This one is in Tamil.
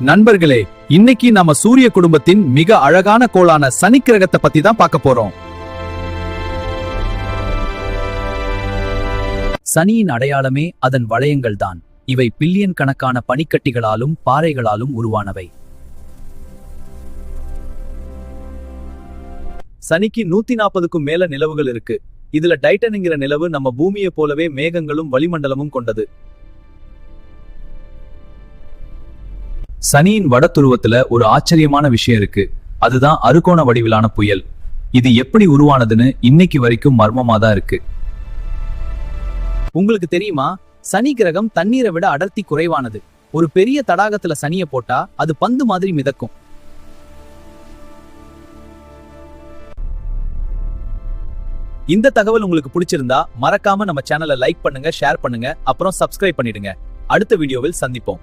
நண்பர்களே, இன்னைக்கு நம்ம சூரிய குடும்பத்தின் மிக அழகான கோளான சனி கிரகத்தை பத்தி தான் பார்க்க போறோம். சனியின் அடையாளமே அதன் வளையங்கள் தான். இவை பில்லியன் கணக்கான பனிக்கட்டிகளாலும் பாறைகளாலும் உருவானவை. சனிக்கு 140க்கும் மேல நிலவுகள் இருக்கு. இதுல டைட்டன்ங்கிற நிலவு நம்ம பூமியை போலவே மேகங்களும் வளிமண்டலமும் கொண்டது. சனியின் வட துருவத்துல ஒரு ஆச்சரியமான விஷயம் இருக்கு. அதுதான் அறுகோண வடிவிலான புயல். இது எப்படி உருவானதுன்னு இன்னைக்கு வரைக்கும் மர்மமா தான் இருக்கு. உங்களுக்கு தெரியுமா, சனி கிரகம் தண்ணீரை விட அடர்த்தி குறைவானது. ஒரு பெரிய தடாகத்துல சனியை போட்டா அது பந்து மாதிரி மிதக்கும். இந்த தகவல் உங்களுக்கு பிடிச்சிருந்தா மறக்காம நம்ம சேனலை லைக் பண்ணுங்க, ஷேர் பண்ணுங்க, அப்புறம் சப்ஸ்கிரைப் பண்ணிடுங்க. அடுத்த வீடியோவில் சந்திப்போம்.